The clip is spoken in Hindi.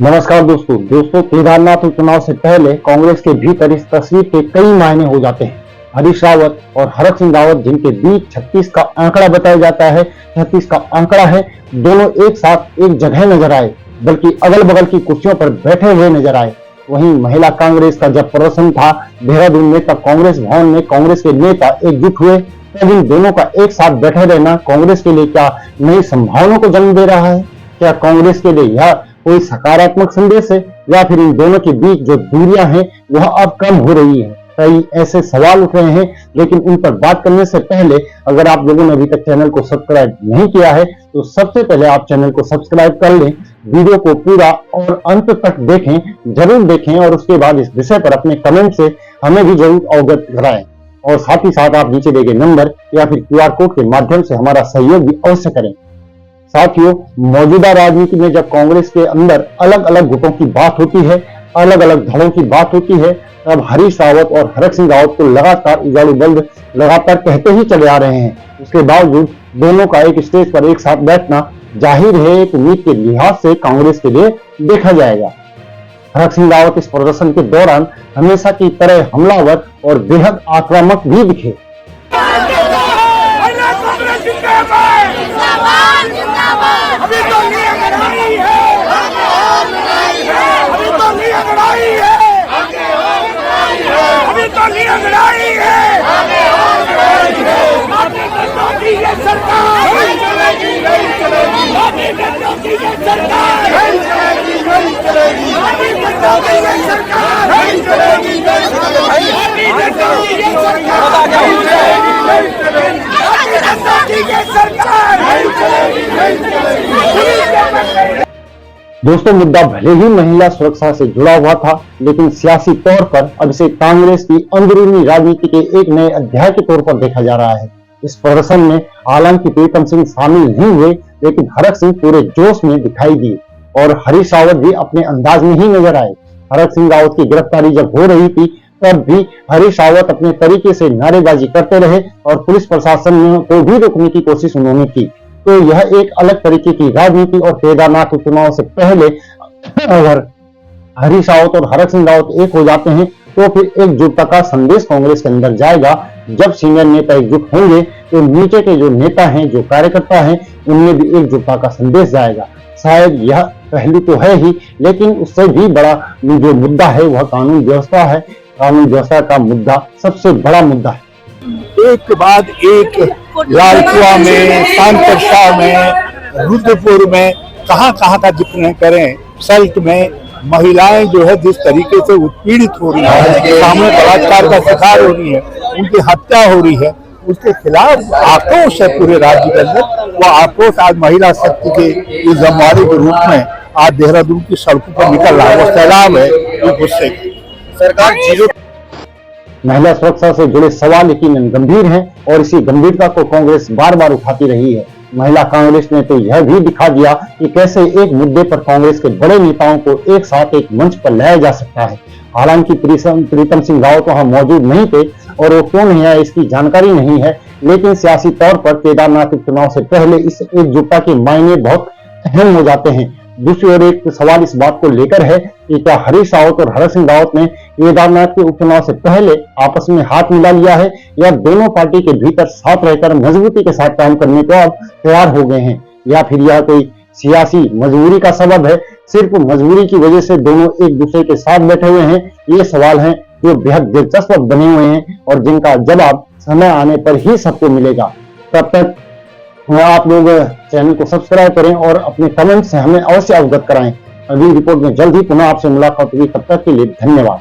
नमस्कार दोस्तों केदारनाथ उपचुनाव से पहले कांग्रेस के भीतर इस तस्वीर के कई मायने हो जाते हैं। हरीश रावत और हरक सिंह रावत जिनके बीच 36 का आंकड़ा बताया जाता है, 36 का आंकड़ा है, दोनों एक साथ एक जगह नजर आए, बल्कि अगल बगल की कुर्सियों पर बैठे हुए नजर आए। वहीं महिला कांग्रेस का जब प्रदर्शन था देहरादून में, तब कांग्रेस भवन में कांग्रेस के नेता एकजुट हुए। तब इन दोनों का एक साथ बैठे रहना कांग्रेस के लिए क्या नई संभावनाओं को जन्म दे रहा है? क्या कांग्रेस के लिए यह कोई सकारात्मक संदेश है, या फिर इन दोनों के बीच जो दूरियां हैं वह अब कम हो रही है? कई ऐसे सवाल उठ रहे हैं, लेकिन उन पर बात करने से पहले अगर आप लोगों ने अभी तक चैनल को सब्सक्राइब नहीं किया है तो सबसे पहले आप चैनल को सब्सक्राइब कर लें, वीडियो को पूरा और अंत तक देखें, जरूर देखें, और उसके बाद इस विषय पर अपने कमेंट से हमें भी जरूर अवगत कराएं। और साथ ही साथ आप नीचे दिए गए नंबर या फिर QR कोड के माध्यम से हमारा सहयोग भी अवश्य करें। साथियों, मौजूदा राजनीति में जब कांग्रेस के अंदर अलग अलग गुटों की बात होती है, अलग अलग धड़ों की बात होती है, तब हरीश रावत और हरक सिंह रावत को लगातार उजाड़ू बल्द लगातार कहते ही चले आ रहे हैं। उसके बावजूद दोनों का एक स्टेज पर एक साथ बैठना जाहिर है एक उम्मीद के लिहाज से कांग्रेस के लिए देखा जाएगा। हरक सिंह रावत इस प्रदर्शन के दौरान हमेशा की तरह हमलावर और बेहद आक्रामक भी दिखे। दोस्तों, मुद्दा भले ही महिला सुरक्षा से जुड़ा हुआ था, लेकिन सियासी तौर पर अब इसे कांग्रेस की अंदरूनी राजनीति के एक नए अध्याय के तौर पर देखा जा रहा है। इस प्रदर्शन में हालांकि प्रीतम सिंह शामिल नहीं हुए, लेकिन हरक सिंह पूरे जोश में दिखाई दिए और हरीश रावत भी अपने अंदाज में ही नजर आए। हरक सिंह रावत की गिरफ्तारी जब हो रही थी तब भी हरीश रावत अपने तरीके से नारेबाजी करते रहे और पुलिस प्रशासन को भी रोकने की कोशिश उन्होंने की। तो यह एक अलग तरीके की राजनीति, और केदारनाथ उपचुनाव से पहले अगर हरीश रावत और हरक सिंह रावत एक हो जाते हैं तो फिर एकजुटता का संदेश कांग्रेस के अंदर जाएगा। जब सीनियर नेता एकजुट होंगे तो नीचे के जो नेता हैं, जो कार्यकर्ता हैं, उनमें भी एकजुटता का संदेश जाएगा। शायद यह पहलू तो है ही, लेकिन उससे भी बड़ा जो मुद्दा है वह कानून व्यवस्था है। कानून व्यवस्था का मुद्दा सबसे बड़ा मुद्दा है। एक के बाद एक लालकुआ में, कानपुर में, रुद्रपुर में, कहाँ का जिक्र नहीं करें। सल्ट में महिलाएं जो है जिस तरीके से उत्पीड़ित हो रही है, सामूहिक बलात्कार का शिकार हो रही है, उनकी हत्या हो रही है, उसके खिलाफ आक्रोश है पूरे राज्य के अंदर। वो आक्रोश आज महिला शक्ति के इस जमवारी के रूप में आज देहरादून की सड़कों पर निकल रहा है। वो सैलाब है वो गुस्से की। सरकार जीरो महिला सुरक्षा से जुड़े सवाल यकीनन गंभीर हैं और इसी गंभीरता को कांग्रेस बार बार उठाती रही है। महिला कांग्रेस ने तो यह भी दिखा दिया कि कैसे एक मुद्दे पर कांग्रेस के बड़े नेताओं को एक साथ एक मंच पर लाया जा सकता है। हालांकि प्रीतम सिंह रावत वहां मौजूद नहीं थे और वो क्यों नहीं है इसकी जानकारी नहीं है, लेकिन सियासी तौर पर केदारनाथ उपचुनाव से पहले इस एकजुटता के मायने बहुत अहम हो जाते हैं। दूसरी ओर एक सवाल इस बात को लेकर है कि क्या हरीश रावत और हरक सिंह रावत ने केदारनाथ के उपचुनाव से पहले आपस में हाथ मिला लिया है, या दोनों पार्टी के भीतर साथ रहकर मजबूती के साथ काम करने को अब तैयार हो गए हैं, या फिर यह कोई सियासी मजबूरी का सबब है? सिर्फ मजबूरी की वजह से दोनों एक दूसरे के साथ बैठे हुए हैं? ये सवाल हैं जो बेहद दिलचस्प बने हुए हैं और जिनका जवाब समय आने पर ही सबको मिलेगा। तब तक आप लोग चैनल को सब्सक्राइब करें और अपने कमेंट से हमें अवश्य अवगत कराएं। अगली रिपोर्ट में जल्द ही पुनः आपसे मुलाकात होगी। तब तक के लिए धन्यवाद।